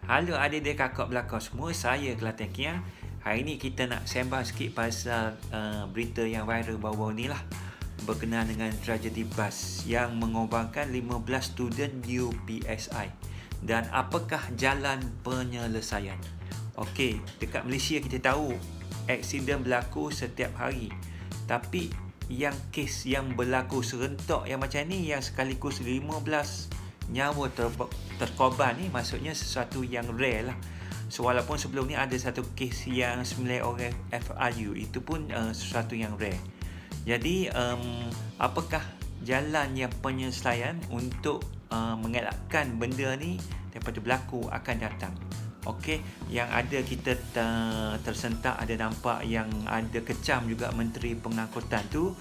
Halo adik-adik kakak belakang semua, saya Kelatan Kiang. Hari ni kita nak sembang sikit pasal berita yang viral baru-baru ni lah, berkenaan dengan tragedi bas yang mengorbankan 15 student UPSI dan apakah jalan penyelesaian. Okey, dekat Malaysia kita tahu aksiden berlaku setiap hari, tapi yang kes yang berlaku serentak yang macam ni, yang sekaligus 15 nyawa terkorban ni, maksudnya sesuatu yang rare lah. So walaupun sebelum ni ada satu kes yang 9 orang FRU, itu pun sesuatu yang rare. Jadi apakah jalan yang penyelesaian untuk mengelakkan benda ni daripada berlaku akan datang? Okey, yang ada kita tersentak, ada nampak yang ada kecam juga Menteri Pengangkutan tu,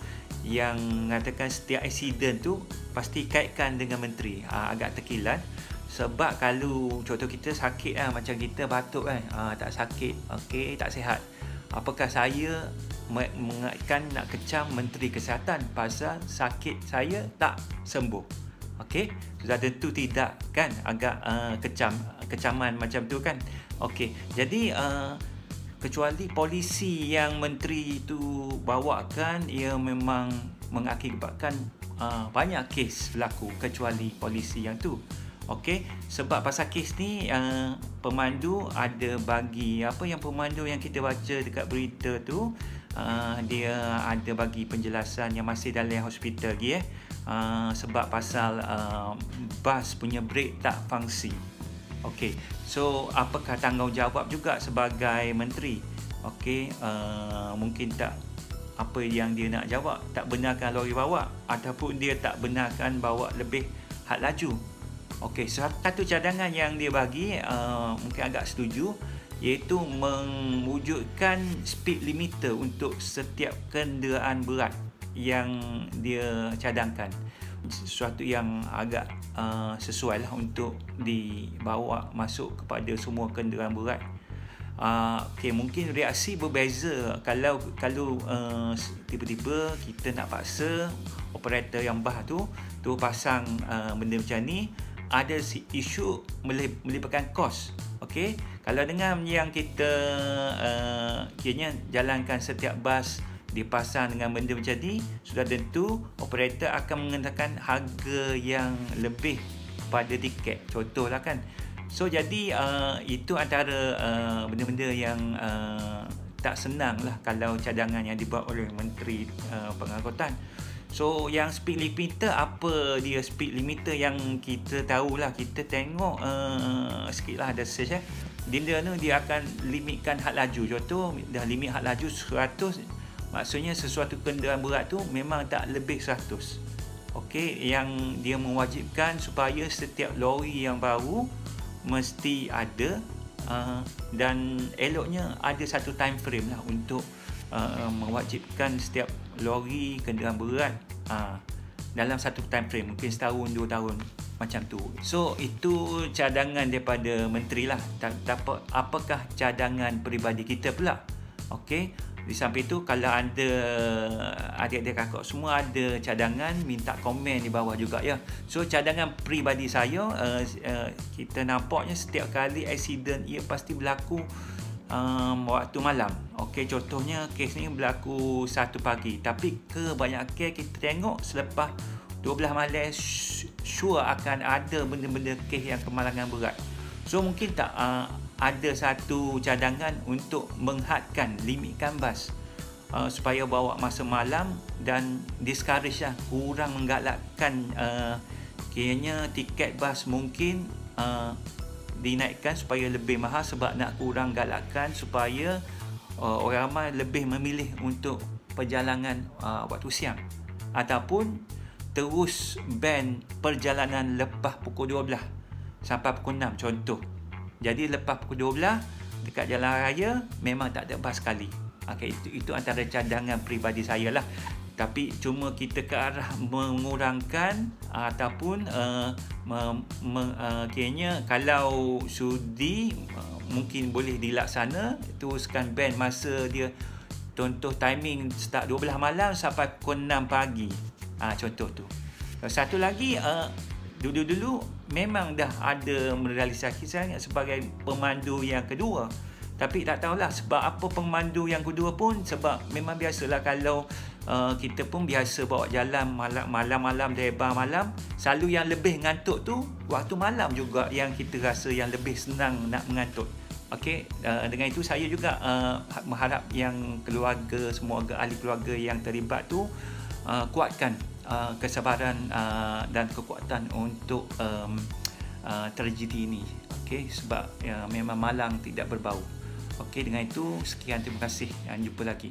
yang mengatakan setiap aksiden tu pasti kaitkan dengan menteri. Agak terkilan, sebab kalau contoh kita sakit macam kita batuk tak sakit, okey, tak sihat, apakah saya mengaitkan nak kecam Menteri Kesihatan pasal sakit saya tak sembuh? Okey, sudah tentu tidak kan, agak kecaman macam tu kan. Okey, jadi kecuali polisi yang menteri itu bawakan, ia memang mengakibatkan banyak kes berlaku, kecuali polisi yang tu. Okey, sebab pasal kes ni pemandu ada bagi apa, yang pemandu yang kita baca dekat berita tu, dia ada bagi penjelasan yang masih dalam hospital lagi sebab pasal bas punya brake tak fungsi. Okey, so apakah tanggungjawab juga sebagai menteri? Okey, mungkin tak apa yang dia nak jawab, tak benarkan lori bawa, ataupun dia tak benarkan bawa lebih had laju. Okey, satu cadangan yang dia bagi mungkin agak setuju, iaitu mewujudkan speed limiter untuk setiap kenderaan berat yang dia cadangkan. Sesuatu yang agak sesuai lah untuk dibawa masuk kepada semua kenderaan berat. Okay, mungkin reaksi berbeza kalau tiba-tiba kita nak paksa operator yang bah tu pasang benda macam ni. Ada isu melibatkan kos. Okey, kalau dengan yang kita kiranya jalankan setiap bas dipasang dengan benda macam ni, sudah tentu operator akan mengenakan harga yang lebih pada tiket, contohlah kan. So jadi itu antara benda-benda yang tak senang lah kalau cadangan yang dibuat oleh Menteri Pengangkutan. So yang speed limiter, apa dia speed limiter yang kita tahulah, kita tengok sikit lah, ada search dia akan limitkan had laju. Contoh, dah limit had laju 100, maksudnya sesuatu kenderaan berat tu memang tak lebih 100. Okey, yang dia mewajibkan supaya setiap lori yang baru mesti ada dan eloknya ada satu time frame lah untuk mewajibkan setiap lori kenderaan berat dalam satu time frame, mungkin setahun 2 tahun macam tu. So itu cadangan daripada menteri lah. Apakah cadangan peribadi kita pula? Okey, di samping itu, kalau ada adik-adik kakak semua ada cadangan, minta komen di bawah juga ya. So cadangan peribadi saya, kita nampaknya setiap kali aksiden ia pasti berlaku waktu malam. Okey, contohnya kes ni berlaku 1 pagi, tapi kebanyakan kita tengok selepas 12 malam sure akan ada benda-benda kes yang kemalangan berat. So mungkin tak ada satu cadangan untuk menghadkan, limitkan bas supaya bawa masa malam, dan discourage lah, kurang menggalakkan kiranya tiket bas mungkin dinaikkan supaya lebih mahal, sebab nak kurang galakkan supaya orang ramai lebih memilih untuk perjalanan waktu siang, ataupun terus ban perjalanan lepas pukul 12 sampai pukul 6 contoh. Jadi lepas pukul 12 dekat jalan raya memang tak ada bas sekali. Okay, itu antara cadangan peribadi saya lah. Tapi cuma kita ke arah mengurangkan ataupun kayaknya kalau sudi mungkin boleh dilaksana, teruskan ban masa dia, contoh timing start 12 malam sampai pukul 6 pagi. Contoh tu. Satu lagi, dulu-dulu memang dah ada merealisasi saya sebagai pemandu yang kedua. Tapi tak tahulah sebab apa pemandu yang kedua pun, sebab memang biasalah kalau kita pun biasa bawa jalan malam-malam, lebar malam, selalu yang lebih ngantuk tu waktu malam juga yang kita rasa yang lebih senang nak mengantuk. Okey, dengan itu saya juga mengharap yang keluarga, semua ahli keluarga yang terlibat tu kuatkan kesabaran dan kekuatan untuk tragedi ini. Okey, sebab memang malang tidak berbau. Okey, dengan itu sekian, terima kasih, jumpa lagi.